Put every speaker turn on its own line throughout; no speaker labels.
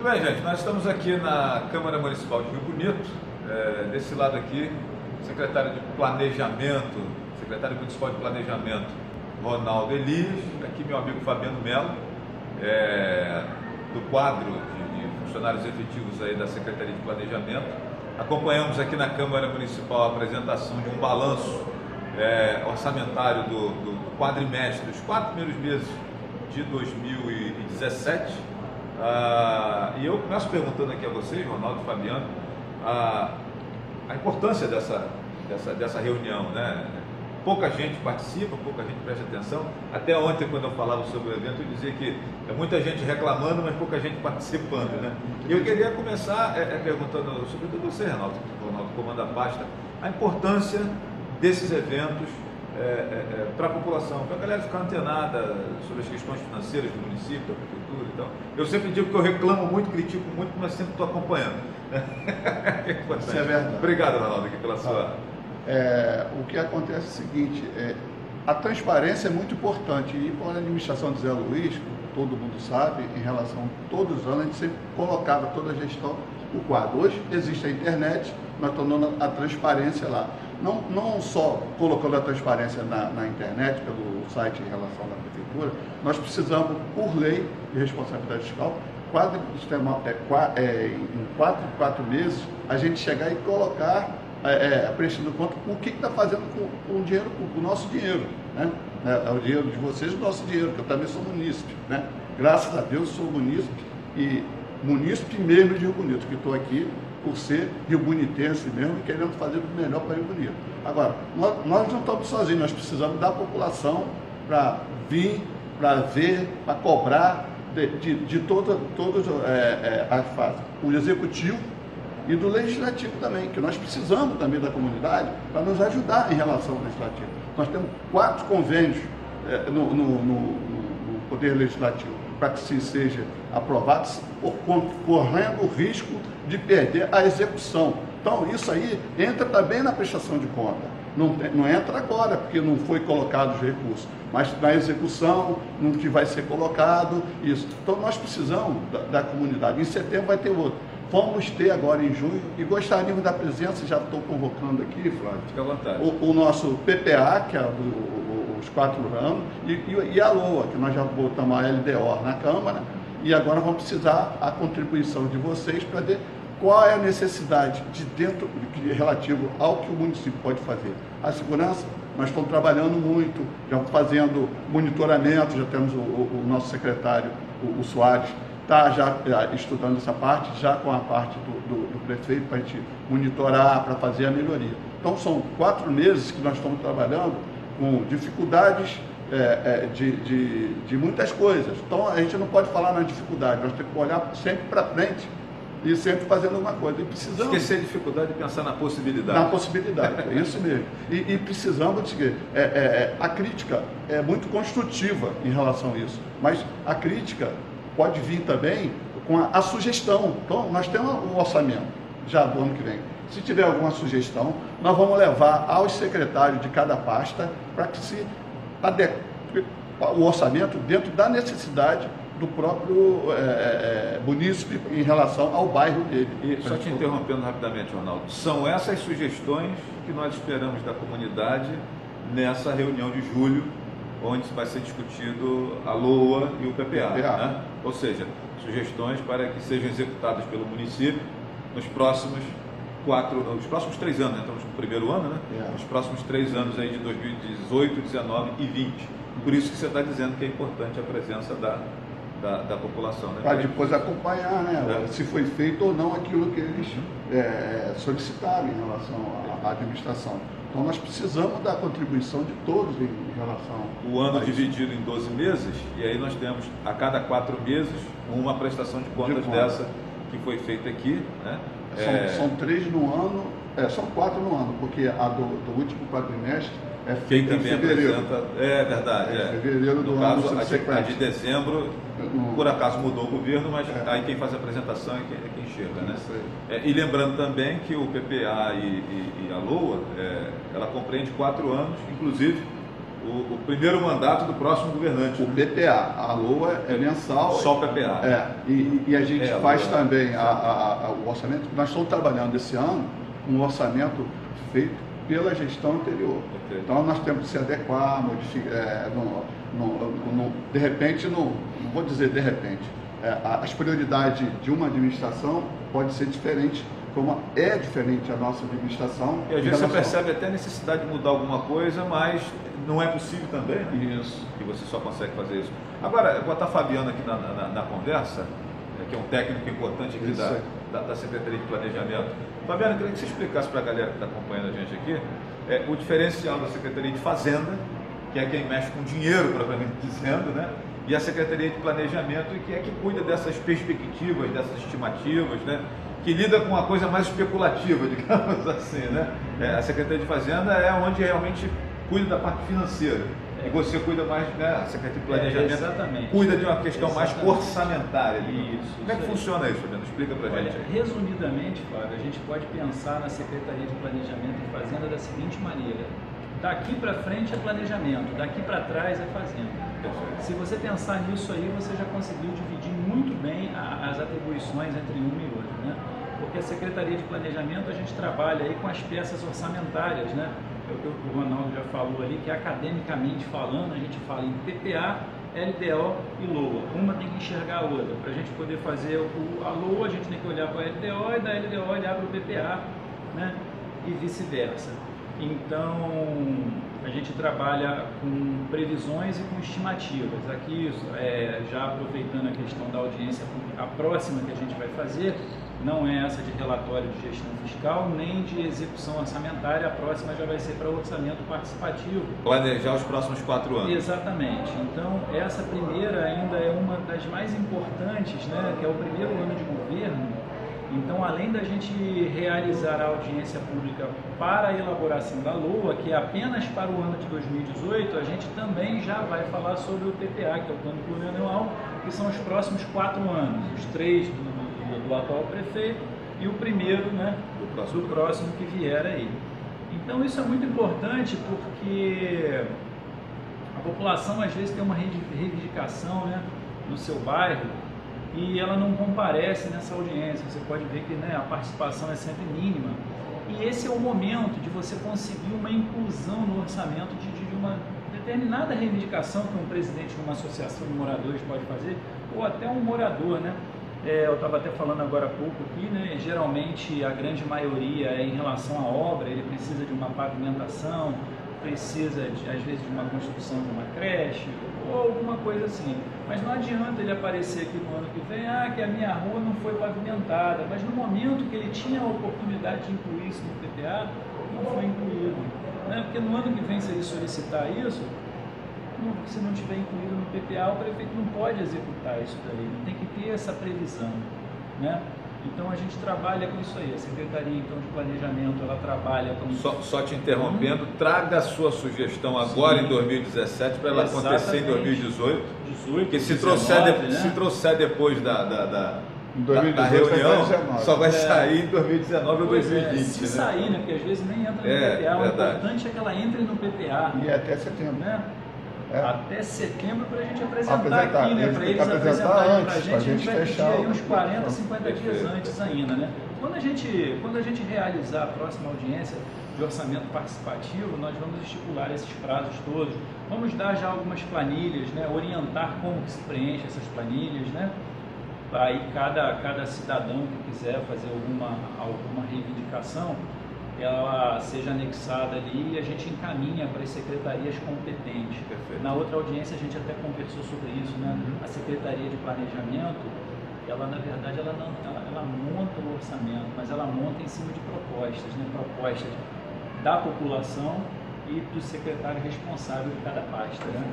Muito bem, gente, nós estamos aqui na Câmara Municipal de Rio Bonito, desse lado aqui, secretário Municipal de Planejamento, Ronaldo Elias, aqui meu amigo Fabiano Melo, do quadro de funcionários efetivos aí da Secretaria de Planejamento. Acompanhamos aqui na Câmara Municipal a apresentação de um balanço orçamentário do quadrimestre, dos 4 primeiros meses de 2017. E eu começo perguntando aqui a vocês, Ronaldo e Fabiano, a importância dessa reunião, né? Pouca gente participa, pouca gente presta atenção. Até ontem, quando eu falava sobre o evento, eu dizia que é muita gente reclamando, mas pouca gente participando, né? E eu queria começar perguntando, sobretudo você, Ronaldo, comanda a pasta, a importância desses eventos para a população, para a galera ficar antenada sobre as questões financeiras do município, da prefeitura e tal. Eu sempre digo que eu reclamo muito, critico muito, mas sempre estou acompanhando.
Isso é verdade.
Obrigado, Ronaldo, aqui pela sua...
O que acontece é o seguinte, a transparência é muito importante, e com a administração de Zé Luiz, todo mundo sabe, em relação a todos os anos, a gente sempre colocava toda a gestão no quadro. Hoje existe a internet, nós estamos dando a transparência lá. Não só colocando a transparência na internet, pelo site em relação à prefeitura, nós precisamos, por lei de responsabilidade fiscal, em 4 meses, a gente chegar e colocar, prestando conta, o que está fazendo com o dinheiro, com o nosso dinheiro, né? É o dinheiro de vocês, o nosso dinheiro, que eu também sou munícipe, né? Graças a Deus sou munícipe, e munícipe mesmo de Rio Bonito, que estou aqui por ser riobonitense mesmo e querendo fazer o melhor para Rio Bonito. Agora, nós não estamos sozinhos, nós precisamos da população para vir, para ver, para cobrar de todas as fases. O executivo e do legislativo também, que nós precisamos também da comunidade para nos ajudar em relação ao legislativo. Nós temos 4 convênios no Poder Legislativo para que se seja aprovado, correndo o risco de perder a execução. Então, isso aí entra também na prestação de conta. Não entra agora, porque não foi colocado os recursos, mas na execução, no que vai ser colocado, isso. Então, nós precisamos da comunidade. Em setembro vai ter outro. Vamos ter agora em junho, e gostaríamos da presença, já estou convocando aqui, Flávio.
Fica à vontade.
O nosso PPA, que é os 4 anos, e a LOA, que nós já botamos a LDO na Câmara, e agora vamos precisar a contribuição de vocês para ver qual é a necessidade de dentro, relativo ao que o município pode fazer. A segurança, nós estamos trabalhando muito, já fazendo monitoramento, já temos o nosso secretário, o Soares, está já estudando essa parte, já com a parte do prefeito, para a gente monitorar, para fazer a melhoria. Então, são 4 meses que nós estamos trabalhando com dificuldades de muitas coisas. Então, a gente não pode falar na dificuldade, nós temos que olhar sempre para frente e sempre fazendo alguma coisa. E precisamos...
Esquecer a dificuldade e pensar na possibilidade.
Na possibilidade, é isso mesmo. E precisamos de que a crítica é muito construtiva em relação a isso, mas a crítica pode vir também com a sugestão. Então, nós temos um orçamento já do ano que vem. Se tiver alguma sugestão, nós vamos levar aos secretários de cada pasta para que se adeque o orçamento dentro da necessidade do próprio munícipe em relação ao bairro dele.
E só te interrompendo rapidamente, Ronaldo, são essas sugestões que nós esperamos da comunidade nessa reunião de julho, onde vai ser discutido a LOA e o PPA. Né? Ou seja, sugestões para que sejam executadas pelo município nos próximos 3 anos, estamos no primeiro ano, né? Nos próximos 3 anos aí de 2018, 2019 e 2020. Por isso que você está dizendo que é importante a presença da população. Né?
Para depois acompanhar, né? Se foi feito ou não aquilo que eles solicitaram em relação à administração. Então, nós precisamos da contribuição de todos em relação
o ano dividido em 12 meses, e aí nós temos a cada 4 meses uma prestação de contas dessa que foi feita aqui, né?
São 3 no ano, são 4 no ano, porque a do último quadrimestre é feita em fevereiro.
É verdade.
Fevereiro do ano subsequente.
A de dezembro, por acaso mudou o governo, mas aí quem faz a apresentação é quem chega, né? E lembrando também que o PPA e a LOA, ela compreende 4 anos, inclusive o primeiro mandato do próximo governante.
O PPA, a LOA é mensal.
Só o PPA.
E a gente faz também o orçamento. Nós estamos trabalhando esse ano um orçamento feito pela gestão anterior. Então nós temos que se adequar, modificar, de repente, não vou dizer de repente, as prioridades de uma administração pode ser diferente, como é diferente a nossa administração.
E às vezes você percebe até a necessidade de mudar alguma coisa, mas não é possível também, né?
Isso.
Que você só consegue fazer isso. Agora, eu vou botar a Fabiana aqui na conversa, que é um técnico importante aqui da Secretaria de Planejamento. Fabiana, eu queria que você explicasse para a galera que está acompanhando a gente aqui o diferencial da Secretaria de Fazenda, que é quem mexe com dinheiro, propriamente dizendo, né? E a Secretaria de Planejamento, que é que cuida dessas perspectivas, dessas estimativas, né? Que lida com uma coisa mais especulativa, digamos assim, né? A Secretaria de Fazenda é onde realmente cuida da parte financeira. E você cuida mais, né? A Secretaria de Planejamento cuida de uma questão mais orçamentária.
Isso.
Como é que funciona isso, Fabiano? Explica pra gente aí.
Resumidamente, Flávio, a gente pode pensar na Secretaria de Planejamento e Fazenda da seguinte maneira: daqui para frente é planejamento, daqui para trás é fazenda. Se você pensar nisso aí, você já conseguiu dividir muito bem as atribuições entre uma e outra, né? Porque a Secretaria de Planejamento, a gente trabalha aí com as peças orçamentárias, né? O Ronaldo já falou ali que, academicamente falando, a gente fala em PPA, LDO e LOA. Uma tem que enxergar a outra. Para a gente poder fazer a LOA, a gente tem que olhar para a LDO, e da LDO olhar para o PPA, né? E vice-versa. Então, a gente trabalha com previsões e com estimativas. Aqui, já aproveitando a questão da audiência pública, a próxima que a gente vai fazer não é essa de relatório de gestão fiscal, nem de execução orçamentária. A próxima já vai ser para orçamento participativo.
Planejar os próximos 4 anos.
Exatamente. Então, essa primeira ainda é uma das mais importantes, né? Que é o primeiro ano de governo. Então, além da gente realizar a audiência pública para a elaboração da LOA, que é apenas para o ano de 2018, a gente também já vai falar sobre o PPA, que é o Plano Plurianual, que são os próximos 4 anos, os 3 do atual prefeito e o primeiro, né, do próximo que vier aí. Então, isso é muito importante porque a população às vezes tem uma reivindicação, né, no seu bairro, e ela não comparece nessa audiência. Você pode ver que, né, a participação é sempre mínima. E esse é o momento de você conseguir uma inclusão no orçamento de uma determinada reivindicação que um presidente de uma associação de moradores pode fazer, ou até um morador, né? Eu estava até falando agora há pouco aqui, né? Geralmente a grande maioria é em relação à obra, ele precisa de uma pavimentação, precisa às vezes de uma construção de uma creche ou alguma coisa assim. Mas não adianta ele aparecer aqui no ano que vem, que a minha rua não foi pavimentada, mas no momento que ele tinha a oportunidade de incluir isso no PPA, não foi incluído, né? Porque no ano que vem, se ele solicitar isso, se não tiver incluído no PPA, o prefeito não pode executar isso daí, tem que ter essa previsão, né? Então a gente trabalha com isso aí. A Secretaria então, de Planejamento, ela trabalha com...
Só te interrompendo, traga a sua sugestão agora em 2017 para ela acontecer em 2018. Porque se trouxer depois da reunião, só vai sair em 2019 ou 2020.
Se sair, né? Porque às vezes nem entra no PPA. O importante é que ela entre no PPA.
E até setembro.
Né? Até setembro para a gente apresentar aqui, né? Para eles apresentarem para a gente vai pedir aí uns 40, 50 dias antes ainda, né? Quando a gente realizar a próxima audiência de orçamento participativo, nós vamos estipular esses prazos todos, vamos dar já algumas planilhas, né? Orientar como que se preenche essas planilhas, né? Aí cada cidadão que quiser fazer alguma reivindicação, ela seja anexada ali e a gente encaminha para as secretarias competentes.
Perfeito.
Na outra audiência a gente até conversou sobre isso, né? A Secretaria de Planejamento, ela na verdade ela monta o orçamento, mas ela monta em cima de propostas, né? Propostas da população e do secretário responsável de cada pasta, né?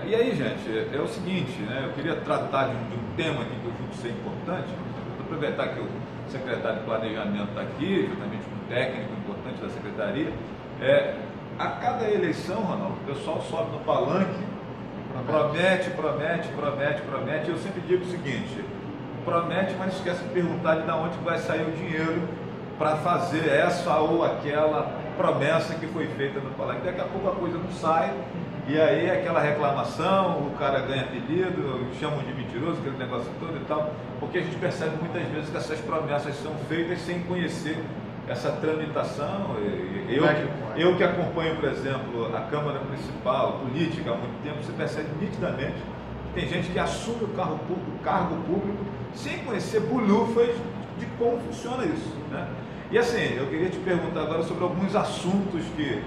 E aí, gente, é o seguinte, né? Eu queria tratar de um tema aqui que eu julgo ser importante. Vou aproveitar que o secretário de Planejamento está aqui, juntamente com um técnico importante da Secretaria. A cada eleição, Ronaldo, o pessoal sobe no palanque, promete. Eu sempre digo o seguinte: promete, mas esquece de perguntar de onde vai sair o dinheiro para fazer essa ou aquela promessa que foi feita no palanque. Daqui a pouco a coisa não sai, e aí aquela reclamação, o cara ganha apelido, chamam de mentiroso, aquele negócio todo e tal, porque a gente percebe muitas vezes que essas promessas são feitas sem conhecer essa tramitação. Eu que acompanho, por exemplo, a Câmara Municipal, política há muito tempo, você percebe nitidamente que tem gente que assume o cargo público sem conhecer bolhufas de como funciona isso, né? E assim, eu queria te perguntar agora sobre alguns assuntos que,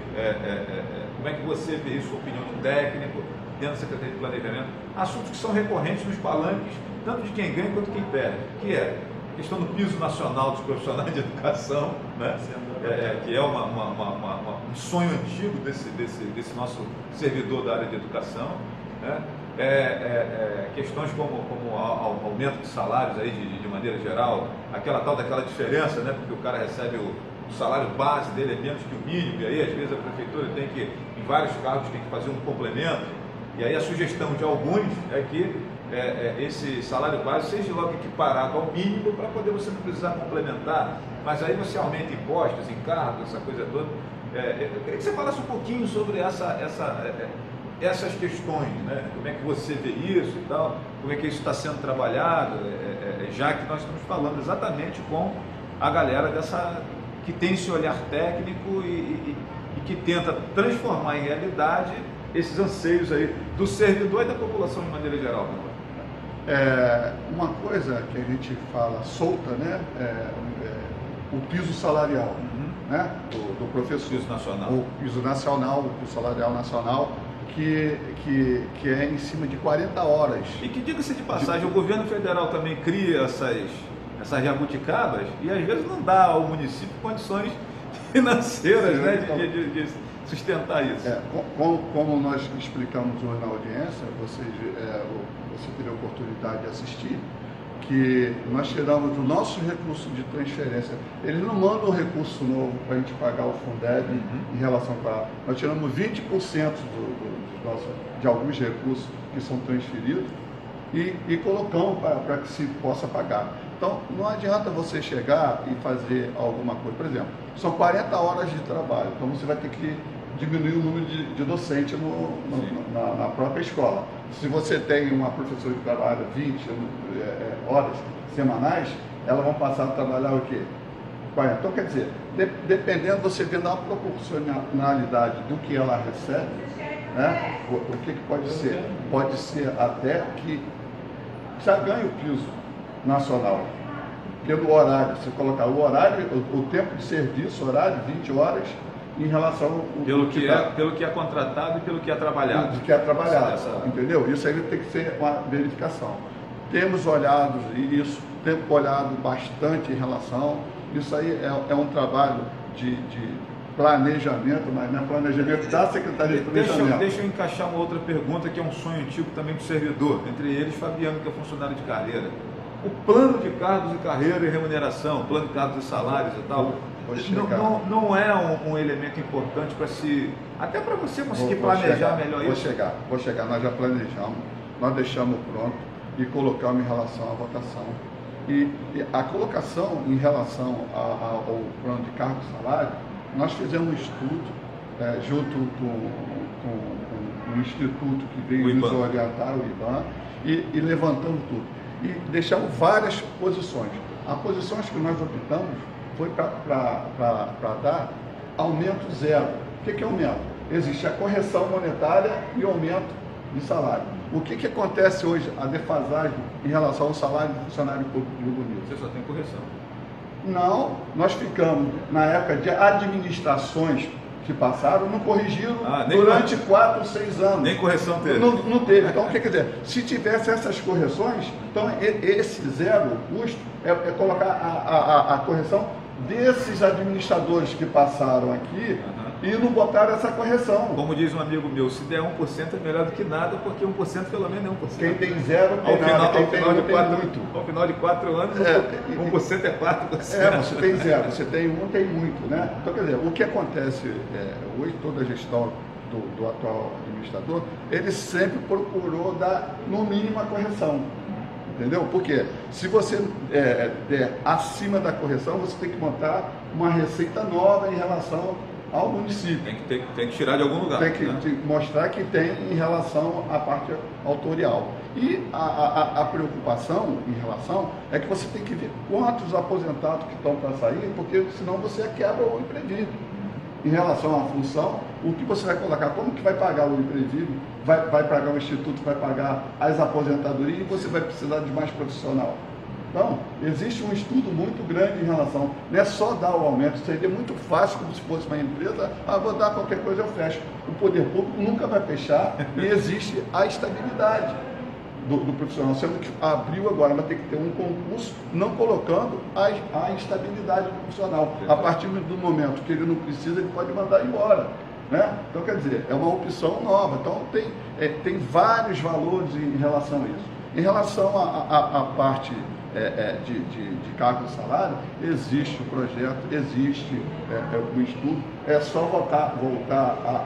como é que você vê isso, sua opinião de técnico, dentro da Secretaria de Planejamento, assuntos que são recorrentes nos palanques, tanto de quem ganha quanto quem perde, que é a questão do piso nacional dos profissionais de educação, né? Que é um sonho antigo desse nosso servidor da área de educação, né? Questões como aumento de salários aí de maneira geral, daquela diferença, né? Porque o cara recebe o salário base dele é menos que o mínimo, e aí às vezes a prefeitura tem que, em vários cargos, tem que fazer um complemento, e aí a sugestão de alguns é que esse salário base seja logo equiparado ao mínimo para poder você não precisar complementar, mas aí você aumenta impostos, encargos, essa coisa toda. Eu queria que você falasse um pouquinho sobre essas questões, né? Como é que você vê isso e tal, como é que isso está sendo trabalhado, já que nós estamos falando exatamente com a galera que tem esse olhar técnico e que tenta transformar em realidade esses anseios aí do servidor e da população de maneira geral.
Uma coisa que a gente fala solta, né? O piso salarial, né? Do professor.
Piso nacional.
O piso nacional, o piso salarial nacional, que é em cima de 40 horas.
E que, diga-se de passagem, o governo federal também cria essas jabuticabas e às vezes não dá ao município condições financeiras, né, de sustentar isso.
Como nós explicamos hoje na audiência, você teve a oportunidade de assistir, que nós tiramos do nosso recurso de transferência. Eles não mandam um recurso novo para a gente pagar o Fundeb em relação para... Nós tiramos 20% de alguns recursos que são transferidos e colocamos para que se possa pagar. Então, não adianta você chegar e fazer alguma coisa. Por exemplo, são 40 horas de trabalho, então você vai ter que diminuir o número de docente na própria escola. Se você tem uma professora que trabalha 20 horas semanais, elas vão passar a trabalhar o quê? 40. Então, quer dizer, dependendo, você vendo a proporcionalidade do que ela recebe, né? O que pode ser? Pode ser até que já ganhe o piso nacional. Pelo horário, você colocar o horário, o tempo de serviço, horário, 20 horas, em relação ao
pelo que é contratado e pelo que é trabalhado.
Do que é trabalhado, entendeu? Isso aí tem que ser uma verificação. Temos olhado isso, temos olhado bastante em relação, isso aí é um trabalho de planejamento, mas não é planejamento da Secretaria de Planejamento.
Deixa eu encaixar uma outra pergunta que é um sonho antigo também do servidor, entre eles Fabiano, que é funcionário de carreira. O plano de cargos e carreira e remuneração, plano de cargos e salários e tal, não é um elemento importante para até para você conseguir planejar melhor isso?
Vou chegar, nós já planejamos, nós deixamos pronto e colocamos em relação à votação. E a colocação em relação ao plano de cargos e salário, nós fizemos um estudo junto com o instituto que veio nos orientar, o IBAN, e levantamos tudo. E deixamos várias posições. As posições que nós optamos foi para dar aumento zero. O que é aumento? Existe a correção monetária e o aumento de salário. O que acontece hoje, a defasagem em relação ao salário do funcionário público de Rio Bonito?
Você só tem correção.
Não, nós ficamos, na época de administrações que passaram, não corrigiram durante 4 ou 6 anos.
Nem correção teve.
Não teve. Então, quer dizer, se tivesse essas correções, então esse zero custo é colocar a correção desses administradores que passaram aqui e não botaram essa correção.
Como diz um amigo meu, se der 1% é melhor do que nada, porque 1% pelo menos é 1%.
Quem tem zero tem nada, quem tem muito.
Ao final de 4 anos, 1% é 4%.
Você tem zero, você tem tem muito, né? Então, quer dizer, o que acontece hoje, toda a gestão do atual administrador, ele sempre procurou dar, no mínimo, a correção. Entendeu? Porque se você der acima da correção, você tem que montar uma receita nova em relação ao município.
Tem que tirar de algum lugar.
Tem que mostrar que tem em relação à parte autorial. E a preocupação em relação é que você tem que ver quantos aposentados que estão para sair, porque senão você quebra o imprevisto. Em relação à função, o que você vai colocar, como que vai pagar o imprevisto, vai pagar o instituto, vai pagar as aposentadorias e você vai precisar de mais profissional. Então, existe um estudo muito grande em relação, não é só dar o aumento, seria muito fácil como se fosse uma empresa, vou dar qualquer coisa eu fecho. O poder público nunca vai fechar e existe a estabilidade do profissional, sendo que abriu agora, vai ter que ter um concurso não colocando a instabilidade do profissional. A partir do momento que ele não precisa, ele pode mandar embora. Né? Então, quer dizer, é uma opção nova. Então, tem vários valores em relação a isso. Em relação à parte de cargo e salário, existe o projeto, existe o estudo, é só voltar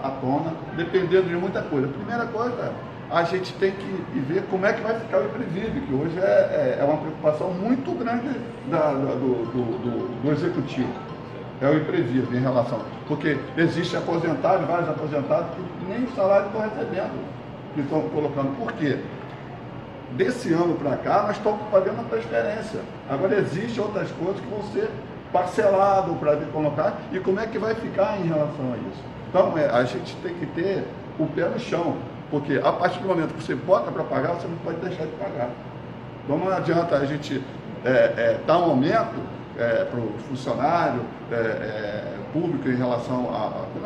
à tona, dependendo de muita coisa. A primeira coisa a gente tem que ver como é que vai ficar o imprevisto, que hoje é uma preocupação muito grande do executivo. É o imprevisto em relação, porque existe aposentado, vários aposentados que nem o salário estão recebendo, que estão colocando. Por quê? Desse ano para cá, nós estamos pagando a transferência. Agora, existem outras coisas que vão ser parceladas para colocar, e como é que vai ficar em relação a isso? Então, a gente tem que ter o pé no chão, porque a partir do momento que você bota para pagar, você não pode deixar de pagar. Então, não adianta a gente dar um aumento para o funcionário público em relação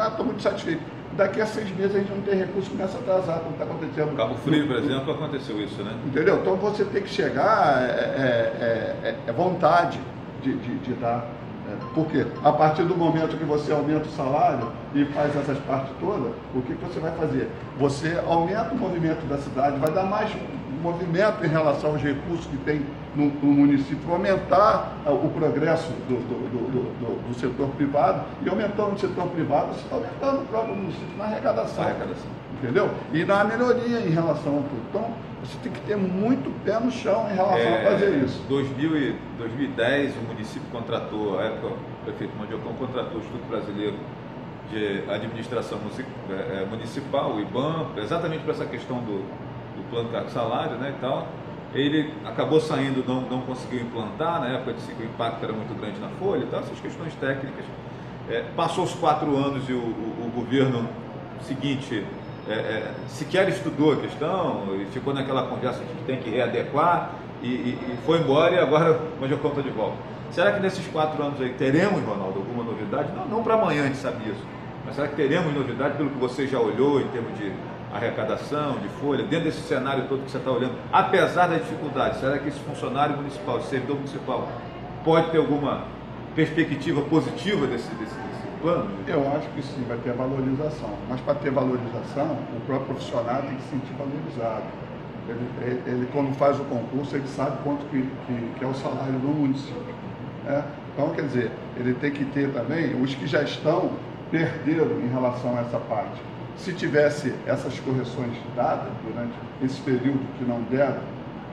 estou muito satisfeito. Daqui a 6 meses a gente não tem recurso, começa a atrasar, como está acontecendo.
Cabo Frio, por exemplo, aconteceu isso, né?
Entendeu? Então você tem que chegar, vontade de dar. Porque a partir do momento que você aumenta o salário e faz essas partes todas, o que você vai fazer? Você aumenta o movimento da cidade, vai dar mais movimento em relação aos recursos que tem no município, aumentar o progresso do setor privado, e aumentando o setor privado, você está aumentando o próprio município na arrecadação. Entendeu? E na melhoria em relação a tudo. Então, você tem que ter muito pé no chão em relação a fazer isso.
Em 2010, o município contratou, a época o prefeito Mandiocão contratou o Instituto Brasileiro de Administração Municipal, o IBAM, exatamente para essa questão do plano cargo-salário, né, e tal. Ele acabou saindo, não conseguiu implantar, na época disse que o impacto era muito grande na folha e tal, essas questões técnicas. Passou os 4 anos e o governo seguinte sequer estudou a questão e ficou naquela conversa de que tem que readequar e foi embora, e agora o Mandiocão está de volta. Será que nesses 4 anos aí teremos, Ronaldo, alguma novidade? Não para amanhã, a gente sabe isso, mas será que teremos novidade pelo que você já olhou em termos de arrecadação, de folha, dentro desse cenário todo que você está olhando, apesar da dificuldade? Será que esse funcionário municipal, esse servidor municipal, pode ter alguma perspectiva positiva desse plano?
Eu acho que sim, vai ter valorização, mas para ter valorização, o próprio profissional tem que se sentir valorizado. Ele quando faz o concurso, ele sabe quanto que é o salário do município. Então, quer dizer, ele tem que ter também, os que já estão perderam em relação a essa parte. Se tivesse essas correções dadas durante esse período que não deram,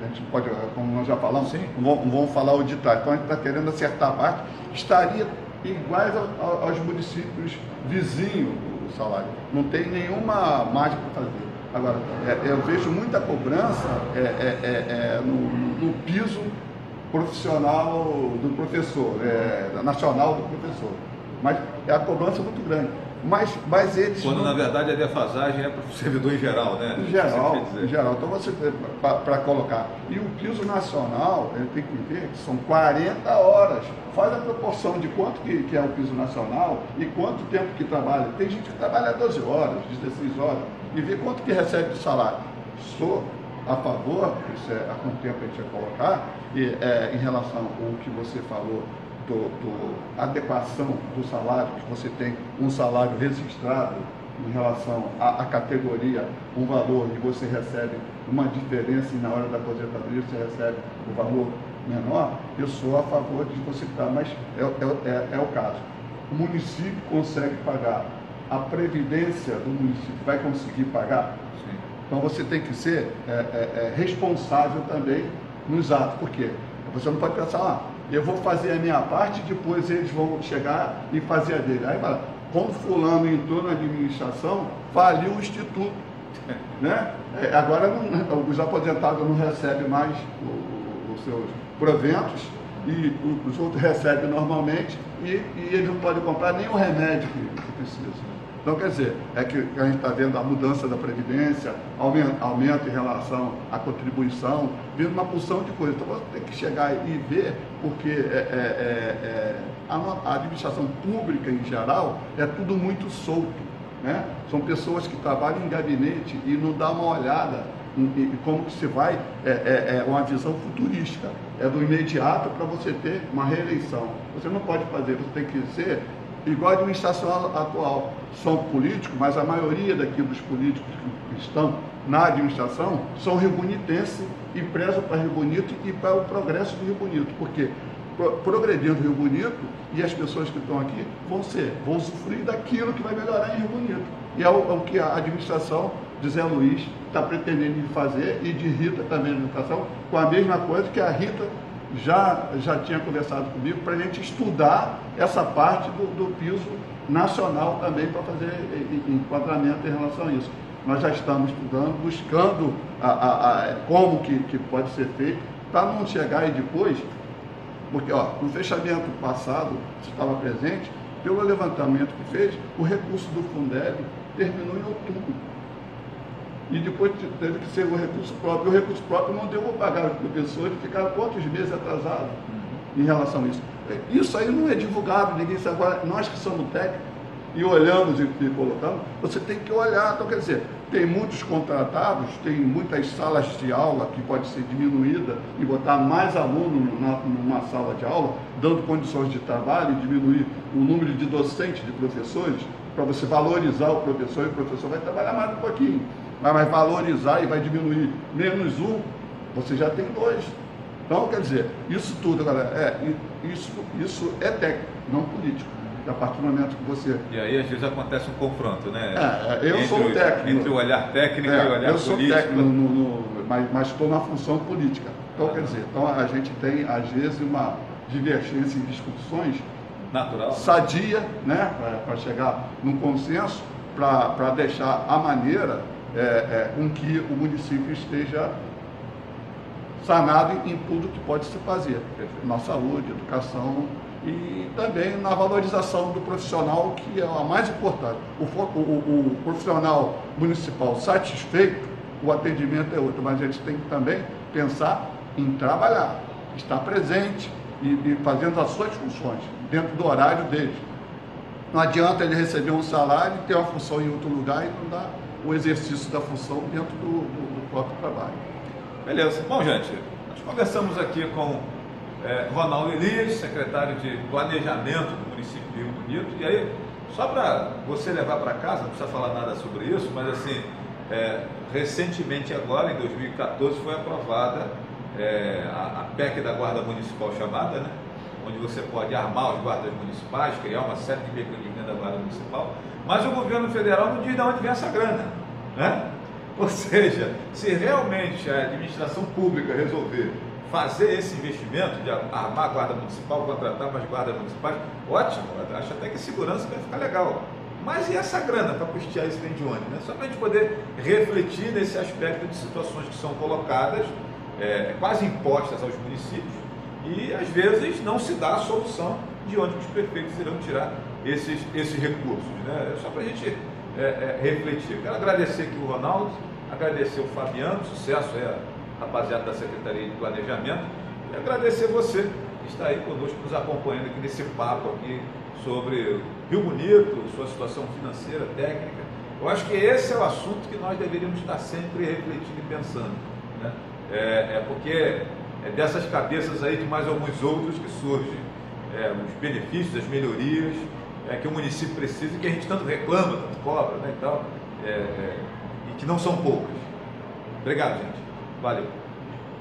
a gente pode, como nós já falamos, não vamos falar o ditado. Então a gente está querendo acertar a parte, estaria iguais aos municípios vizinhos do salário. Não tem nenhuma margem para fazer. Agora, eu vejo muita cobrança no piso profissional do professor, nacional do professor. Mas a cobrança é muito grande. Mas eles...
Quando, na verdade, a defasagem é para o servidor em geral, né?
Em geral. Então, você para colocar. E o piso nacional, ele tem que ver que são 40 horas. Faz a proporção de quanto que é o piso nacional e quanto tempo que trabalha. Tem gente que trabalha 12 horas, 16 horas, e vê quanto que recebe de salário. Sou a favor, isso há quanto tempo a gente vai colocar, em relação ao que você falou, adequação do salário, que você tem um salário registrado em relação à categoria, um valor, e você recebe uma diferença e na hora da aposentadoria você recebe o valor menor, eu sou a favor de você estar, mas é o caso. O município consegue pagar, a previdência do município vai conseguir pagar? Sim. Então você tem que ser responsável também nos atos, por quê? Você não pode pensar, eu vou fazer a minha parte, depois eles vão chegar e fazer a dele. Aí fala, quando fulano entrou na administração, faliu o instituto. Né? Agora os aposentados não recebem mais os seus proventos e os outros recebem normalmente e eles não podem comprar nem o remédio que precisam. Então, quer dizer, é que a gente está vendo a mudança da Previdência, aumento em relação à contribuição, vindo uma porção de coisas. Então, você tem que chegar e ver, porque a administração pública, em geral, é tudo muito solto. Né? São pessoas que trabalham em gabinete e não dá uma olhada em como que se vai, uma visão futurística, é do imediato para você ter uma reeleição. Você não pode fazer, você tem que ser igual a administração atual. São políticos, mas a maioria dos políticos que estão na administração são riobonitenses e prezam para Rio Bonito e para o progresso do Rio Bonito, porque progredindo Rio Bonito e as pessoas que estão aqui vão sofrer daquilo que vai melhorar em Rio Bonito. E é o que a administração de Zé Luiz está pretendendo fazer e de Rita também, a administração, com a mesma coisa que a Rita já tinha conversado comigo para a gente estudar essa parte do piso nacional também para fazer enquadramento em relação a isso. Nós já estamos estudando, buscando como que pode ser feito, para não chegar aí depois, porque no fechamento passado, você estava presente, pelo levantamento que fez, o recurso do Fundeb terminou em outubro. E depois teve que ser o recurso próprio. O recurso próprio não deu para pagar os professores, ficaram quantos meses atrasados em relação a isso. Isso aí não é divulgado, ninguém sabe. Agora, nós que somos técnicos e olhamos e colocamos, você tem que olhar. Então, quer dizer, tem muitos contratados, tem muitas salas de aula que pode ser diminuída e botar mais alunos numa sala de aula, dando condições de trabalho e diminuir o número de docentes, de professores, para você valorizar o professor, e o professor vai trabalhar mais um pouquinho. Vai valorizar e vai diminuir menos um, você já tem dois. Então, quer dizer, isso tudo, galera, isso é técnico, não político. A partir do momento que você...
E aí, às vezes, acontece um confronto, né?
Eu sou um técnico.
Entre o olhar técnico e o olhar político.
Eu sou técnico, mas estou na função política. Então, quer dizer, a gente tem, às vezes, uma divergência em discussões
natural,
sadia, né? Para chegar num consenso, para deixar a maneira com que o município esteja sanado em tudo que pode se fazer, na saúde, educação e também na valorização do profissional, que é a mais importante. O profissional municipal satisfeito, o atendimento é outro, mas a gente tem que também pensar em trabalhar, estar presente e fazendo as suas funções dentro do horário dele. Não adianta ele receber um salário e ter uma função em outro lugar e não dar o exercício da função dentro do próprio trabalho.
Beleza. Bom, gente, nós conversamos aqui com Ronaldo Elias, secretário de Planejamento do município de Rio Bonito. E aí, só para você levar para casa, não precisa falar nada sobre isso, mas assim, recentemente agora, em 2014, foi aprovada a PEC da Guarda Municipal chamada, né? Onde você pode armar os guardas municipais, criar uma série de mecanismos da Guarda Municipal, mas o governo federal não diz de onde vem essa grana, né? Ou seja, se realmente a administração pública resolver fazer esse investimento de armar a Guarda Municipal, contratar mais guardas municipais, ótimo, acho até que a segurança vai ficar legal. Mas e essa grana para custear isso vem de onde? Né? Só para a gente poder refletir nesse aspecto de situações que são colocadas, quase impostas aos municípios, e às vezes não se dá a solução de onde os prefeitos irão tirar esses recursos. Né? Só para a gente refletir. Quero agradecer aqui o Ronaldo, agradecer o Fabiano, sucesso a rapaziada da Secretaria de Planejamento, e agradecer você que está aí conosco, nos acompanhando aqui nesse papo aqui sobre Rio Bonito, sua situação financeira, técnica. Eu acho que esse é o assunto que nós deveríamos estar sempre refletindo e pensando, né? Porque é dessas cabeças aí de mais alguns outros que surgem os benefícios, as melhorias que o município precisa e que a gente tanto reclama, tanto cobra, né, e tal, e que não são poucas. Obrigado, gente. Valeu.